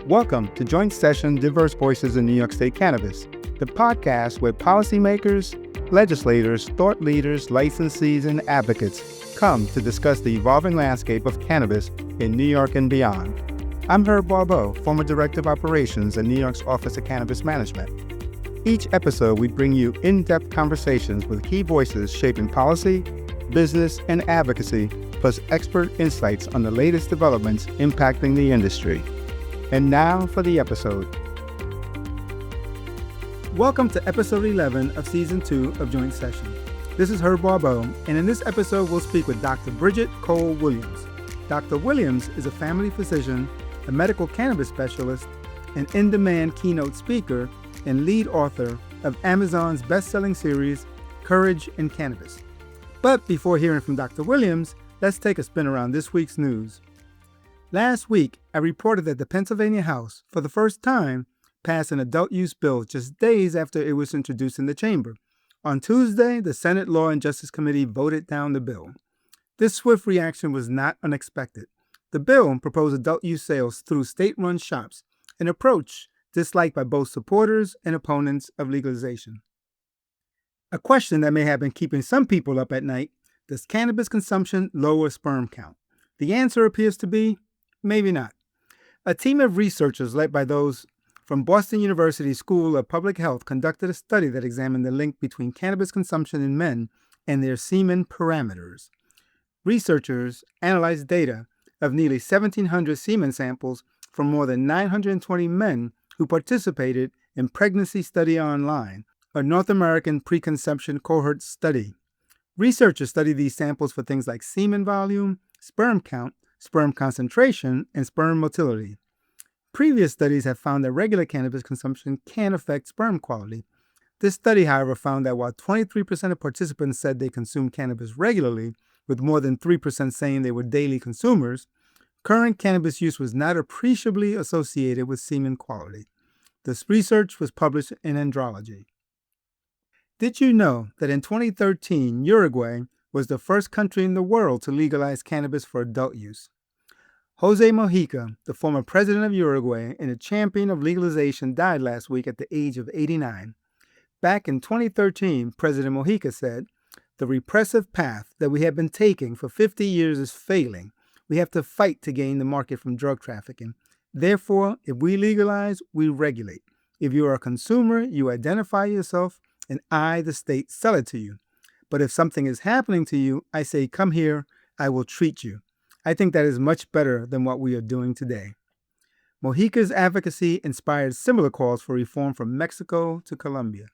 Welcome to Joint Session Diverse Voices in New York State Cannabis, the podcast where policymakers, legislators, thought leaders, licensees, and advocates come to discuss the evolving landscape of cannabis in New York and beyond. I'm Herb Barbot, former Director of Operations at New York's Office of Cannabis Management. Each episode, we bring you in-depth conversations with key voices shaping policy, business, and advocacy, plus expert insights on the latest developments impacting the industry. And now for the episode. Welcome to episode 11 of season 2 of Joint Session. This is Herb Barbot, and in this episode we'll speak with Dr. Bridget Cole Williams. Dr. Williams is a family physician, a medical cannabis specialist, an in-demand keynote speaker, and lead author of Amazon's best-selling series, Courage in Cannabis. But before hearing from Dr. Williams, let's take a spin around this week's news. Last week, I reported that the Pennsylvania House, for the first time, passed an adult use bill just days after it was introduced in the chamber. On Tuesday, the Senate Law and Justice Committee voted down the bill. This swift reaction was not unexpected. The bill proposed adult use sales through state-run shops, an approach disliked by both supporters and opponents of legalization. A question that may have been keeping some people up at night: does cannabis consumption lower sperm count? The answer appears to be maybe not. A team of researchers led by those from Boston University School of Public Health conducted a study that examined the link between cannabis consumption in men and their semen parameters. Researchers analyzed data of nearly 1,700 semen samples from more than 920 men who participated in Pregnancy Study Online, a North American preconception cohort study. Researchers studied these samples for things like semen volume, sperm count, sperm concentration, and sperm motility. Previous studies have found that regular cannabis consumption can affect sperm quality. This study, however, found that while 23% of participants said they consume cannabis regularly, with more than 3% saying they were daily consumers, current cannabis use was not appreciably associated with semen quality. This research was published in Andrology. Did you know that in 2013, Uruguay was the first country in the world to legalize cannabis for adult use? Jose Mujica, the former president of Uruguay and a champion of legalization, died last week at the age of 89. Back in 2013, President Mujica said, "The repressive path that we have been taking for 50 years is failing. We have to fight to gain the market from drug trafficking. Therefore, if we legalize, we regulate. If you are a consumer, you identify yourself, and I, the state, sell it to you. But if something is happening to you, I say, come here, I will treat you." I think that is much better than what we are doing today. Mujica's advocacy inspired similar calls for reform from Mexico to Colombia.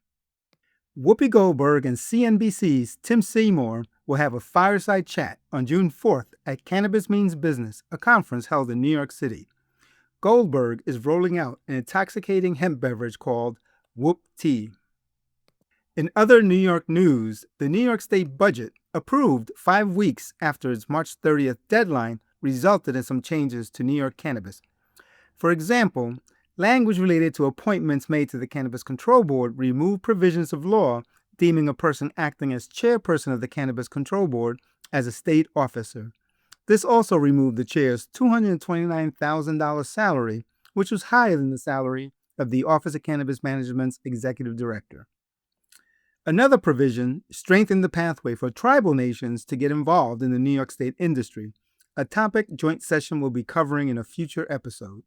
Whoopi Goldberg and CNBC's Tim Seymour will have a fireside chat on June 4th at Cannabis Means Business, a conference held in New York City. Goldberg is rolling out an intoxicating hemp beverage called Whoop Tea. In other New York news, the New York State budget, approved 5 weeks after its March 30th deadline, resulted in some changes to New York cannabis. For example, language related to appointments made to the Cannabis Control Board removed provisions of law deeming a person acting as chairperson of the Cannabis Control Board as a state officer. This also removed the chair's $229,000 salary, which was higher than the salary of the Office of Cannabis Management's executive director. Another provision strengthened the pathway for tribal nations to get involved in the New York State industry, a topic Joint Session will be covering in a future episode.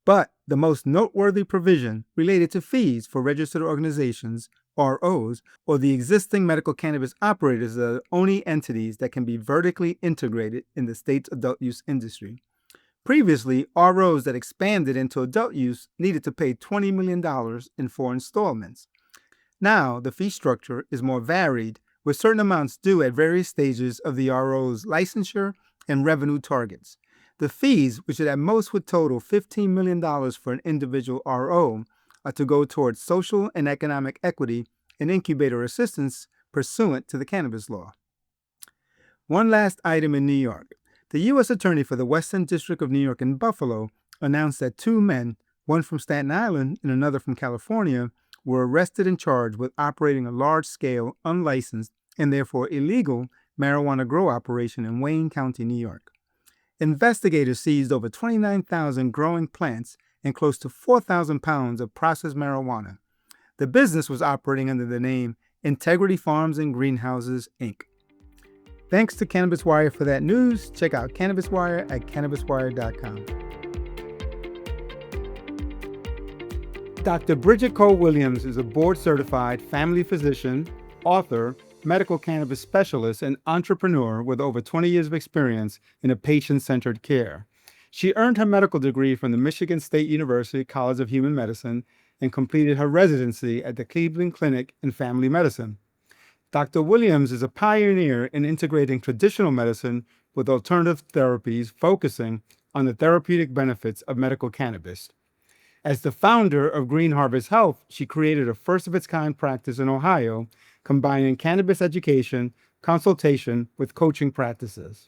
But the most noteworthy provision related to fees for registered organizations, ROs, or the existing medical cannabis operators are the only entities that can be vertically integrated in the state's adult use industry. Previously, ROs that expanded into adult use needed to pay $20 million in 4 installments. Now, the fee structure is more varied, with certain amounts due at various stages of the RO's licensure and revenue targets. The fees, which at most would total $15 million for an individual RO, are to go towards social and economic equity and incubator assistance pursuant to the cannabis law. One last item in New York. The U.S. Attorney for the Western District of New York in Buffalo announced that 2 men, one from Staten Island and another from California, were arrested and charged with operating a large-scale, unlicensed, and therefore illegal marijuana grow operation in Wayne County, New York. investigators seized over 29,000 growing plants and close to 4,000 pounds of processed marijuana. The business was operating under the name Integrity Farms and Greenhouses, Inc. Thanks to Cannabis Wire for that news. Check out Cannabis Wire at cannabiswire.com. Dr. Bridget Cole Williams is a board-certified family physician, author, medical cannabis specialist, and entrepreneur with over 20 years of experience in a patient-centered care. She earned her medical degree from the Michigan State University College of Human Medicine and completed her residency at the Cleveland Clinic in Family Medicine. Dr. Williams is a pioneer in integrating traditional medicine with alternative therapies, focusing on the therapeutic benefits of medical cannabis. As the founder of Green Harvest Health, she created a first-of-its-kind practice in Ohio, combining cannabis education, consultation with coaching practices.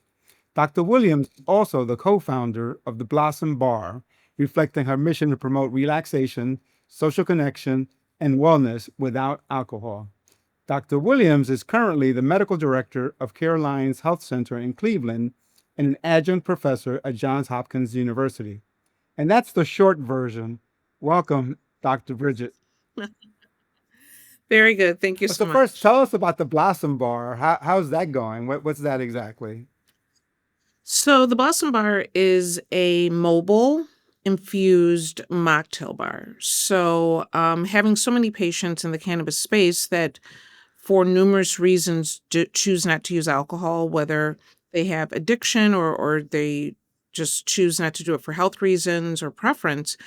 Dr. Williams is also the co-founder of the Blossom Bar, reflecting her mission to promote relaxation, social connection, and wellness without alcohol. Dr. Williams is currently the medical director of Caroline's Health Center in Cleveland and an adjunct professor at Johns Hopkins University. And that's the short version. Welcome, Dr. Bridget. Very good. Thank you so So much. first, tell us about the Blossom Bar. How's that going? What's that exactly? So the Blossom Bar is a mobile infused mocktail bar. So having so many patients in the cannabis space that for numerous reasons choose not to use alcohol, whether they have addiction or they just choose not to do it for health reasons or preference.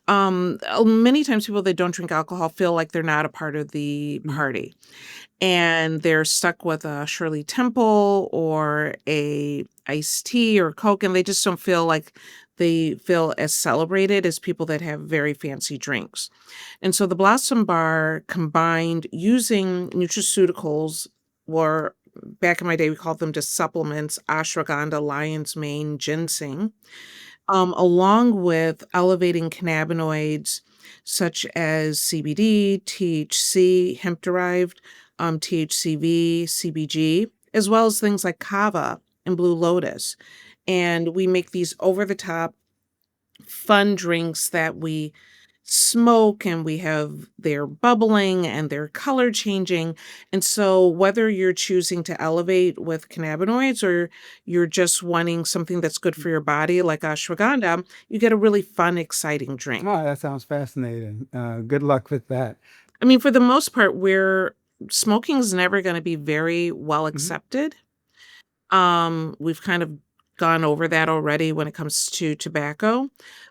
Many times people that don't drink alcohol feel like they're not a part of the party. And they're stuck with a Shirley Temple or a iced tea or Coke, and they just don't feel like they feel as celebrated as people that have very fancy drinks. And so the Blossom Bar combined using nutraceuticals, or back in my day, we called them just supplements, ashwagandha, lion's mane, ginseng, along with elevating cannabinoids such as CBD, THC, hemp-derived, THCV, CBG, as well as things like kava and blue lotus. And we make these over-the-top fun drinks that we smoke, and they're bubbling and they're color changing. And so whether you're choosing to elevate with cannabinoids or you're just wanting something that's good for your body like ashwagandha, you get a really fun, exciting drink. Oh, that sounds fascinating. Good luck with that. I mean, for the most part, smoking is never going to be very well accepted. We've kind of gone over that already when it comes to tobacco,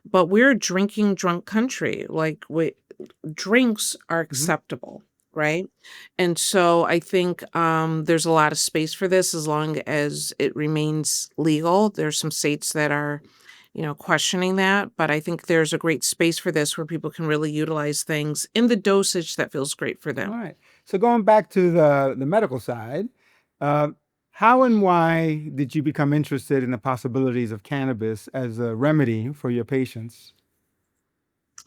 but we're a drinking drunk country. Like drinks are acceptable, right? And so I think there's a lot of space for this as long as it remains legal. There's some states that are, questioning that, but I think there's a great space for this where people can really utilize things in the dosage that feels great for them. All right. So going back to the medical side, how and why did you become interested in the possibilities of cannabis as a remedy for your patients?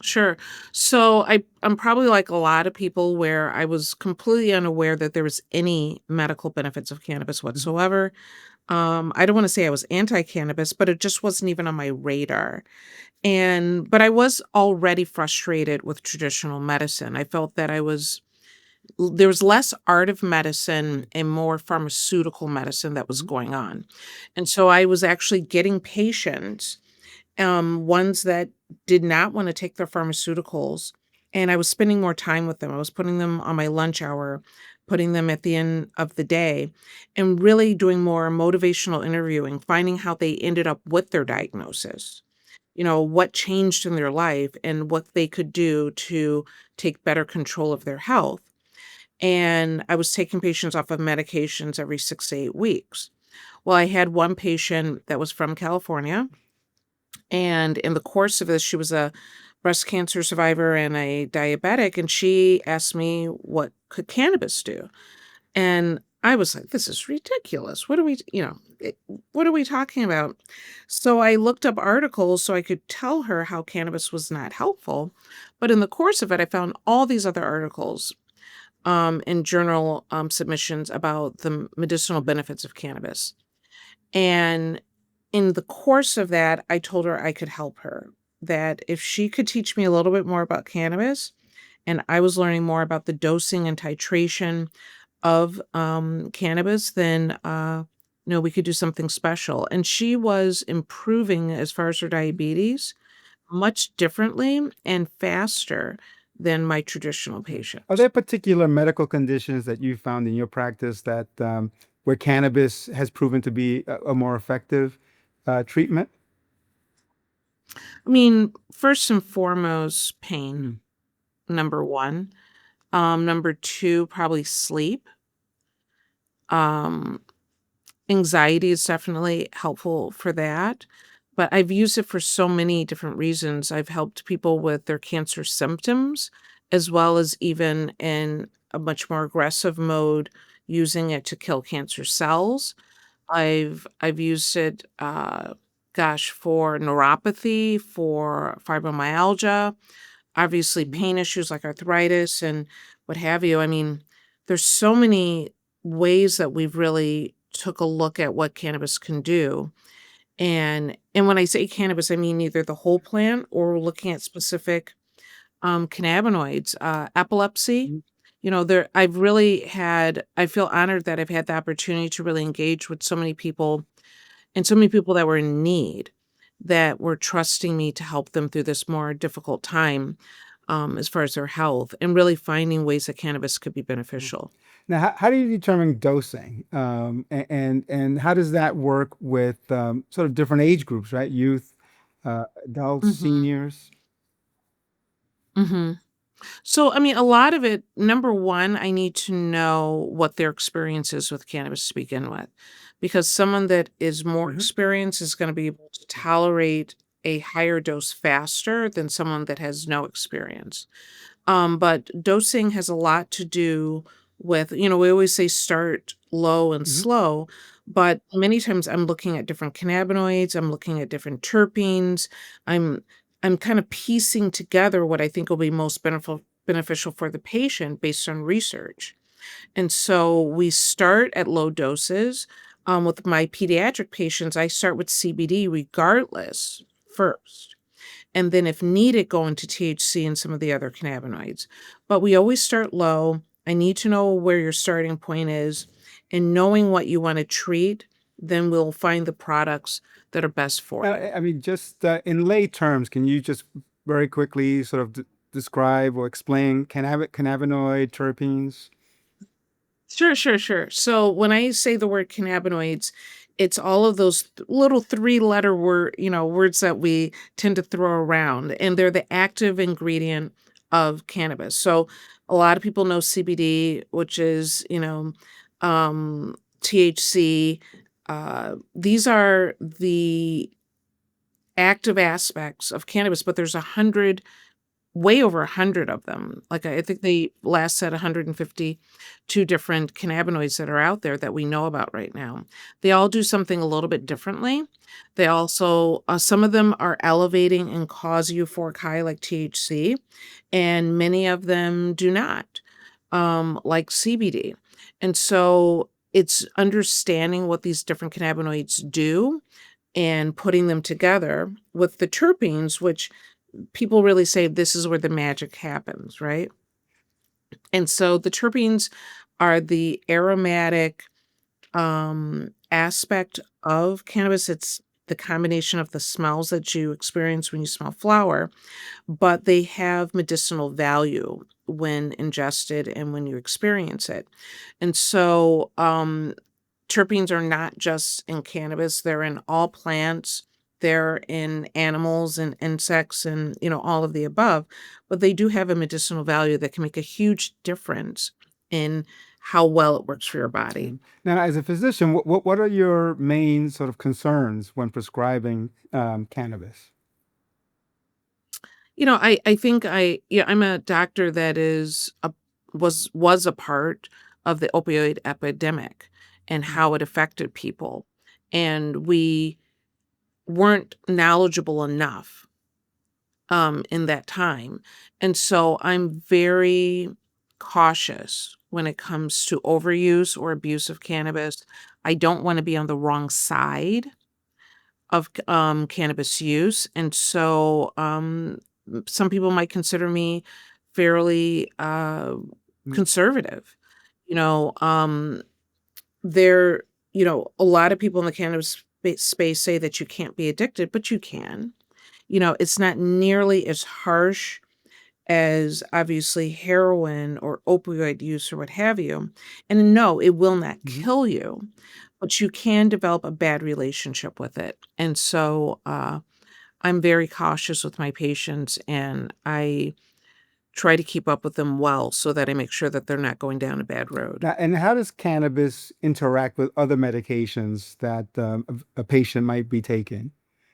Sure. So I'm probably like a lot of people where I was completely unaware that there was any medical benefits of cannabis whatsoever. I don't want to say I was anti-cannabis, but it just wasn't even on my radar. But I was already frustrated with traditional medicine. I felt that there was less art of medicine and more pharmaceutical medicine that was going on. And so I was actually getting patients, ones that did not want to take their pharmaceuticals, and I was spending more time with them. I was putting them on my lunch hour, putting them at the end of the day, and really doing more motivational interviewing, finding how they ended up with their diagnosis, what changed in their life and what they could do to take better control of their health. And I was taking patients off of medications every 6 to 8 weeks. Well, I had one patient that was from California, and in the course of this, she was a breast cancer survivor and a diabetic, and she asked me, what could cannabis do? And I was like, this is ridiculous. What are we talking about? So I looked up articles so I could tell her how cannabis was not helpful. But in the course of it, I found all these other articles in journal submissions about the medicinal benefits of cannabis. And in the course of that, I told her I could help her, that if she could teach me a little bit more about cannabis, and I was learning more about the dosing and titration of, cannabis, then, we could do something special. And she was improving as far as her diabetes much differently and faster than my traditional Are patients. there particular medical conditions that you found in your practice that where cannabis has proven to be a more effective treatment? I mean, first and foremost, pain, Mm. number 1. Number 2, probably sleep. Um, Anxiety is definitely helpful for that, but I've used it for so many different reasons. I've helped people with their cancer symptoms, as well as even in a much more aggressive mode, using it to kill cancer cells. I've used it, for neuropathy, for fibromyalgia, obviously Mhm. pain issues like arthritis and what have you. I mean, there's so many ways that we've really took a look at what cannabis can do. And when I say cannabis, I mean either the whole plant or we're looking at specific cannabinoids, epilepsy. Mhm. There I feel honored that I've had the opportunity to really engage with so many people and so many people that were in need that were trusting me to help them through this more difficult time, as far as their health and really finding ways that cannabis could be beneficial. Now, how do you determine dosing, and how does that work with sort of different age groups, right? Youth, adults, Mhm. seniors. Mhm. So, I mean, a lot of it, number 1, I need to know what their experience is with cannabis to begin with, because someone that is more Hmm. experienced is gonna be able to tolerate a higher dose faster than someone that has no experience. But dosing has a lot to do with, we always say start low and Hmm. slow, but many times I'm looking at different cannabinoids, I'm looking at different terpenes. I'm I'm kind of piecing together what I think will be most beneficial for the patient based on research. And so we start at low doses. With my pediatric patients, I start with CBD regardless first, and then if needed, go into THC and some of the other cannabinoids. But we always start low. I need to know where your starting point is, and knowing what you want to treat, then we'll find the products that are best for you. I mean, just in lay terms, can you just very quickly sort of describe or explain cannabinoid terpenes? Sure, sure, sure. So when I say the word cannabinoids, it's all of those little three-letter words that we tend to throw around, and they're the active ingredient of cannabis. So a lot of people know CBD, which is, THC. These are the active aspects of cannabis, but there's way over 100 of them. Like, I think they last said 152 different cannabinoids that are out there that we know about right now. They all do something a little bit differently. They also, some of them are elevating and cause euphoric high, like THC, and many of them do not, like CBD. And so it's understanding what these different cannabinoids do and putting them together with the terpenes, which people really say this is where the magic happens, right? And so the terpenes are the aromatic aspect of cannabis. It's the combination of the smells that you experience when you smell flower, but they have medicinal value when ingested and when you experience it. And so terpenes are not just in cannabis, they're in all plants, they're in animals and insects and, all of the above, but they do have a medicinal value that can make a huge difference in how well it works for your body. Mm. Now, as a physician, what are your main sort of concerns when prescribing cannabis? I think I'm a doctor that was a part of the opioid epidemic and Mm. how it affected people. And we weren't knowledgeable enough in that time. And so I'm very cautious when it comes to overuse or abuse of cannabis. I don't want to be on the wrong side of cannabis use. And so some people might consider me fairly conservative. You know, there, a lot of people in the cannabis space say that you can't be addicted, but you can. It's not nearly as harsh as obviously heroin or opioid use or what have you. And no, it will not Mhm. kill you, but you can develop a bad relationship with it. And so I'm very cautious with my patients, and I try to keep up with them well so that I make sure that they're not going down a bad road. Now, and how does cannabis interact with other medications that a patient might be taking?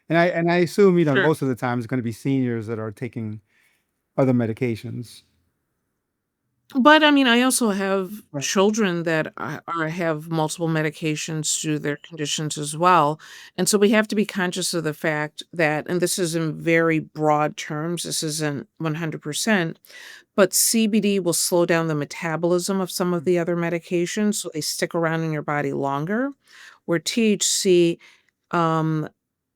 And I assume, Sure. most of the time it's going to be seniors that are taking other medications. But I mean, I also have Right. children that have multiple medications due to their conditions as well. And so we have to be conscious of the fact that, and this is in very broad terms, this isn't 100%, but CBD will slow down the metabolism of some of the other medications, so they stick around in your body longer, where THC, um,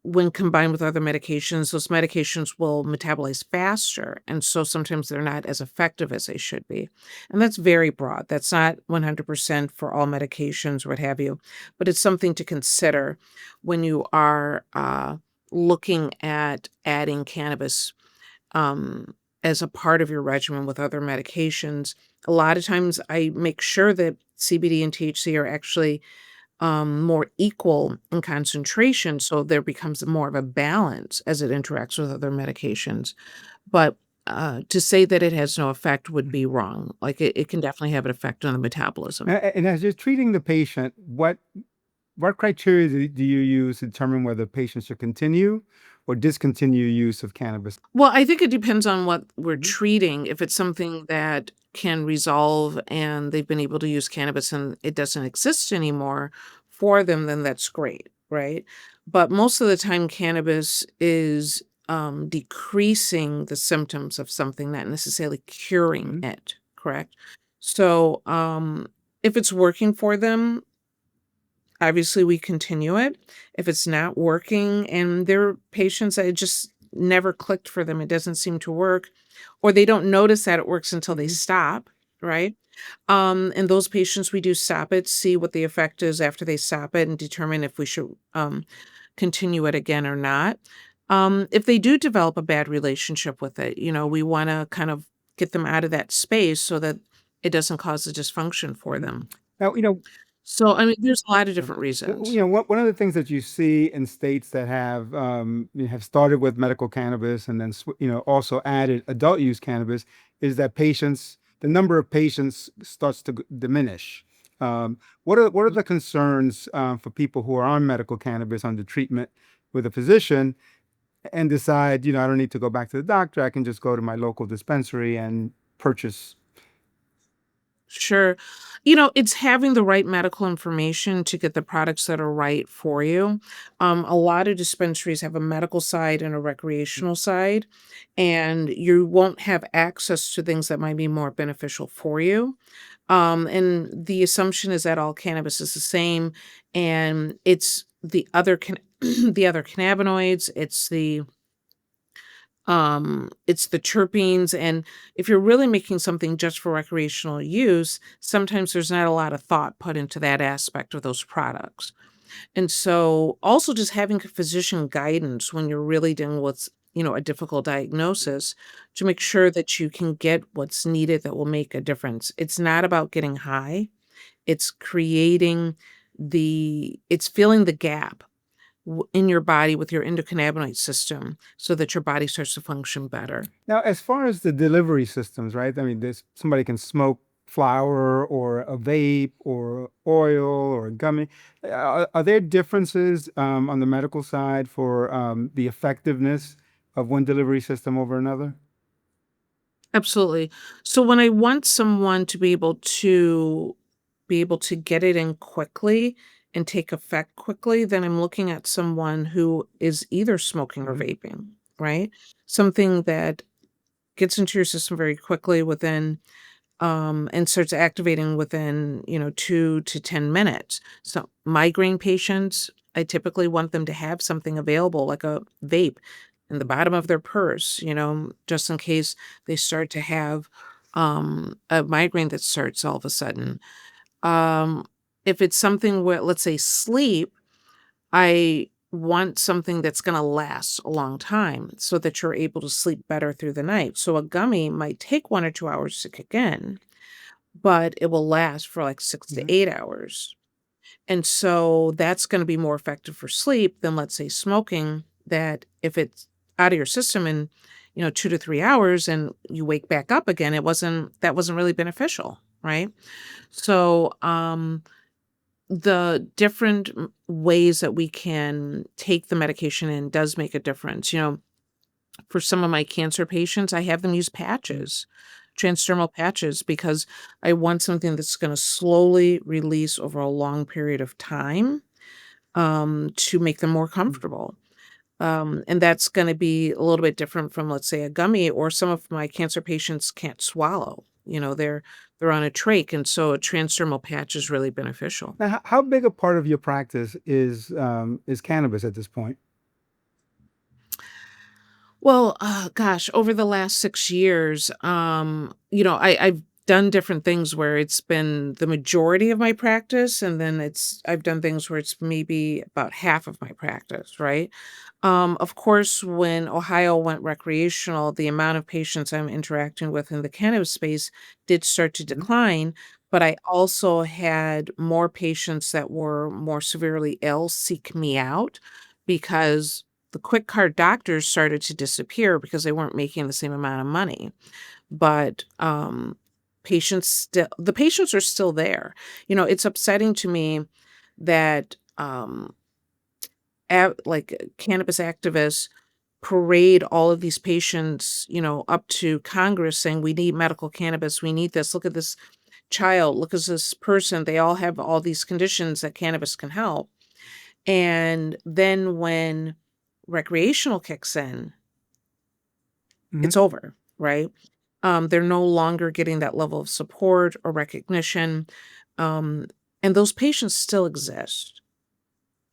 when combined with other medications, those medications will metabolize faster, and so sometimes they're not as effective as they should be. And that's very broad. That's not 100% for all medications or what have you, but it's something to consider when you are looking at adding cannabis um, as a part of your regimen with other medications. A lot of times I make sure that CBD and THC are actually more equal in concentration, so there becomes more of a balance as it interacts with other medications. But to say that it has no effect would be wrong. Like it can definitely have an effect on the metabolism. And as you're treating the patient, what criteria do you use to determine whether the patient should continue or discontinue use of cannabis? Well, I think it depends on what we're Mhm. treating. If it's something that can resolve and they've been able to use cannabis and it doesn't exist anymore for them, then that's great, right? But most of the time, cannabis is decreasing the symptoms of something, not necessarily curing Mhm. it, correct? So if it's working for them, obviously, we continue it. If it's not working and there are patients that it just never clicked for them, it doesn't seem to work, or they don't notice that it works until they Mhm. stop, right? And those patients, we do stop it, see what the effect is after they stop it, and determine if we should continue it again or not. If they do develop a bad relationship with it, we want to kind of get them out of that space so that it doesn't cause a dysfunction for them. Now, So, I mean, there's a lot of yeah. different Well, reasons. one of the things that you see in states that have started with medical cannabis and then also added adult use cannabis is that the number of patients starts to diminish. What are the concerns for people who are on medical cannabis under treatment with a physician and decide, I don't need to go back to the doctor. I can just go to my local dispensary and purchase. Sure. It's having the right medical information to get the products that are right for you. A lot of dispensaries have a medical side and a recreational side, and you won't have access to things that might be more beneficial for you. And the assumption is that all cannabis is the same, and it's the other the other cannabinoids, it's the terpenes, and if you're really making something just for recreational use, sometimes there's not a lot of thought put into that aspect of those products. And so also just having physician guidance when you're really dealing with, a difficult diagnosis to make sure that you can get what's needed that will make a difference. It's not about getting high. It's it's filling the gap in your body with your endocannabinoid system so that your body starts to function better. Now, as far as the delivery systems, right? I mean, there's somebody can smoke flower or a vape or oil or a gummy. Are there differences on the medical side for the effectiveness of one delivery system over another? Absolutely. So when I want someone to be able to get it in quickly and take effect quickly, then I'm looking at someone who is either smoking or Mhm. vaping, right? Something that gets into your system very quickly and starts activating within, 2 to 10 minutes. So migraine patients, I typically want them to have something available, like a vape in the bottom of their purse, just in case they start to have a migraine that starts all of a sudden. Um, if it's something where, let's say, sleep, I want something that's going to last a long time so that you're able to sleep better through the night. So a gummy might take 1 or 2 hours to kick in, but it will last for like 6 to 8 hours. And so that's going to be more effective for sleep than, let's say, smoking, that if it's out of your system in, 2 to 3 hours and you wake back up again, that wasn't really beneficial, right? So, the different ways that we can take the medication in does make a difference. For some of my cancer patients, I have them use patches, transdermal patches, because I want something that's going to slowly release over a long period of time, to make them more comfortable. And that's going to be a little bit different from, let's say, a gummy, or some of my cancer patients can't swallow. They're on a trach, and so a transdermal patch is really beneficial. Now, how big a part of your practice is cannabis at this point? Well, gosh, over the last 6 years, I've done different things where it's been the majority of my practice, and then I've done things where it's maybe about half of my practice, right? Of course, when Ohio went recreational, the amount of patients I'm interacting with in the cannabis space did start to Mhm. decline, but I also had more patients that were more severely ill seek me out, because the quick card doctors started to disappear because they weren't making the same amount of money. But the patients are still there. It's upsetting to me that cannabis activists parade all of these patients, up to Congress saying, we need medical cannabis, we need this. Look at this child, look at this person. They all have all these conditions that cannabis can help. And then when recreational kicks in, Mhm. it's over, right? They're no longer getting that level of support or recognition. Um, and those patients still exist.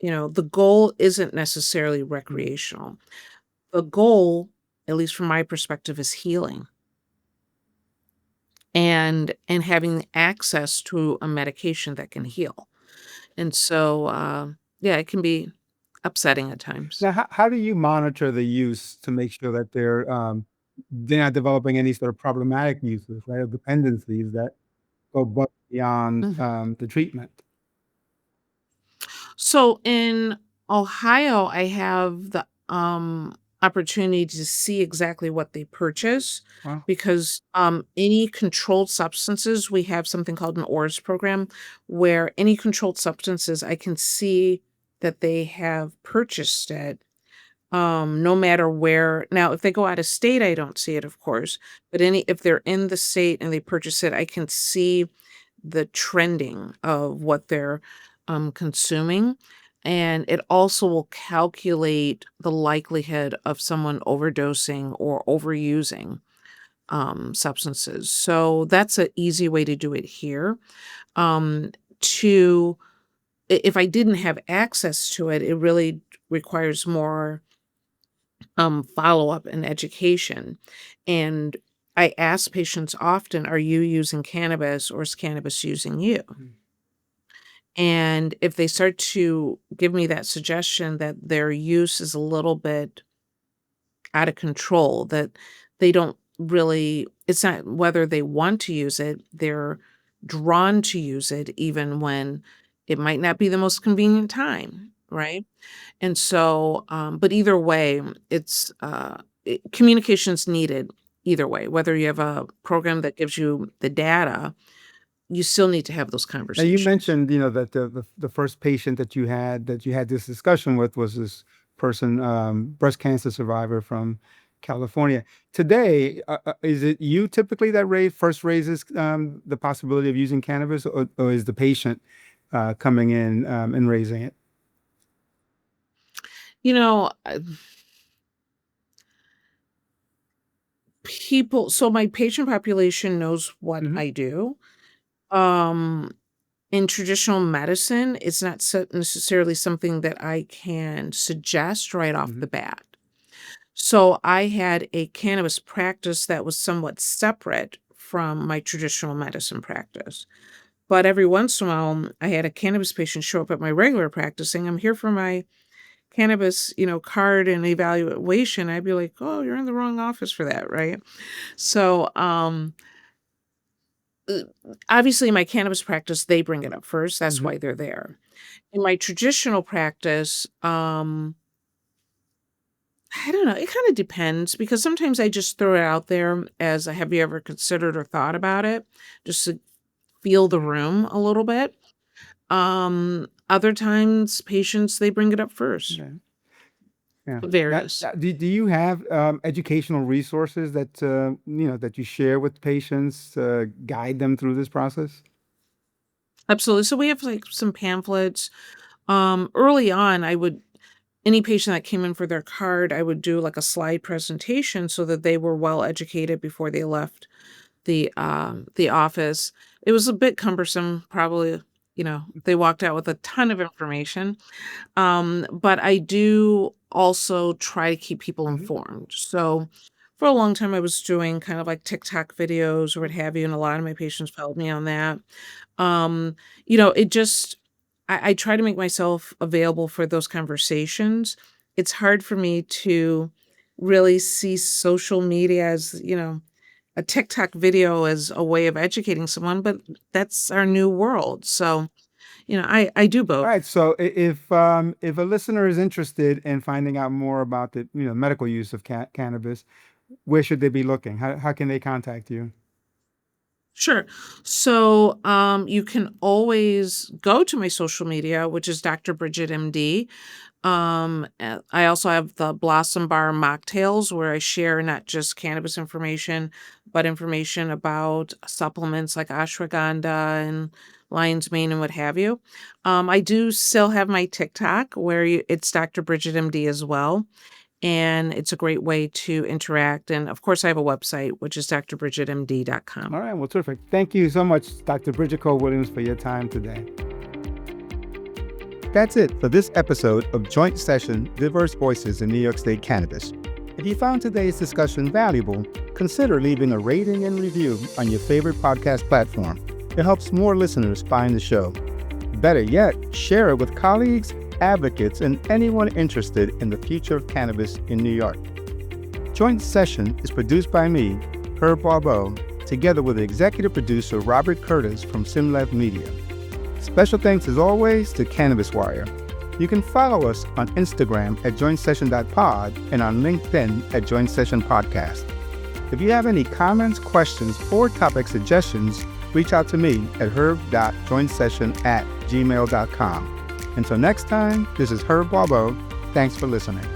The goal isn't necessarily Mhm. recreational. The goal, at least from my perspective, is healing, and having access to a medication that can heal. And so, yeah, it can be upsetting at times. Now, how do you monitor the use to make sure that they're not developing any sort of problematic uses, right, or dependencies that go beyond Mhm. the treatment? So in Ohio, I have the opportunity to see exactly what they purchase, Wow. because any controlled substances, we have something called an ORS program, where any controlled substances, I can see that they have purchased it, no matter where. Now, if they go out of state, I don't see it, of course, but if they're in the state and they purchase it, I can see the trending of what they're consuming. And it also will calculate the likelihood of someone overdosing or overusing substances. So that's an easy way to do it here. Um, to If I didn't have access to it, it really requires more follow-up and education. And I ask patients often, are you using cannabis, or is cannabis using you? Mm. And if they start to give me that suggestion that their use is a little bit out of control, that they don't really, it's not whether they want to use it, they're drawn to use it even when it might not be the most convenient time, right? And so, but either way, communication's needed either way. Whether you have a program that gives you the data, you still need to have those Now you conversations. mentioned, that the first patient that you had this discussion with was this person, breast cancer survivor from California. Today, is it you typically that first raises the possibility of using cannabis, or is the patient coming in and raising it? You know, so my patient population knows what Hmm. I do. Um, in traditional medicine, it's not necessarily something that I can suggest right off Hmm. the bat. So I had a cannabis practice that was somewhat separate from my traditional medicine practice. But every once in a while, I had a cannabis patient show up at my regular practice saying, I'm here for my cannabis, card and evaluation. I'd be like, oh, you're in the wrong office for that, right? So, uh, obviously, in my cannabis practice, they bring it up first. That's Hmm. why they're there. In my traditional practice, I don't know. It kind of depends because sometimes I just throw it out there as a have you ever considered or thought about it, just to feel the room a little bit. Other times, patients they bring it up first. Okay. Yeah. Varies. Do you have educational resources that that you share with patients, guide them through this process? Absolutely. So we have like some pamphlets. Early on, I would any patient that came in for their card, I would do like a slide presentation so that they were well educated before they left the office. It was a bit cumbersome, probably, they walked out with a ton of information. But I do also try to keep people Hmm. informed. So for a long time, I was doing kind of like TikTok videos or what have you, and a lot of my patients followed me on that. Um, it just I try to make myself available for those conversations. It's hard for me to really see social media as, a TikTok video as a way of educating someone, but that's our new world. So, I do All both. right. So if a listener is interested in finding out more about the medical use of cannabis, where should they be looking? How can they contact you? Sure. So, you can always go to my social media, which is Dr. Bridget MD. I also have the Blossom Bar mocktails where I share not just cannabis information, but information about supplements like ashwagandha and lion's mane and what have you. I do still have my TikTok where it's Dr. Bridget MD as well. And it's a great way to interact. And of course, I have a website, which is drbridgetmd.com. All right. Well, terrific. Thank you so much, Dr. Bridget Cole Williams, for your time today. That's it for this episode of Joint Session Diverse Voices in New York State Cannabis. If you found today's discussion valuable, consider leaving a rating and review on your favorite podcast platform. It helps more listeners find the show. Better yet, share it with colleagues, advocates, and anyone interested in the future of cannabis in New York. Joint Session is produced by me, Herb Barbot, together with executive producer Robert Curtis from Simlev Media. Special thanks as always to Cannabis Wire. You can follow us on Instagram at jointsession.pod and on LinkedIn at Joint Session Podcast. If you have any comments, questions, or topic suggestions, reach out to me at herb.jointsession@gmail.com. Until next time, this is Herb Barbot. Thanks for listening.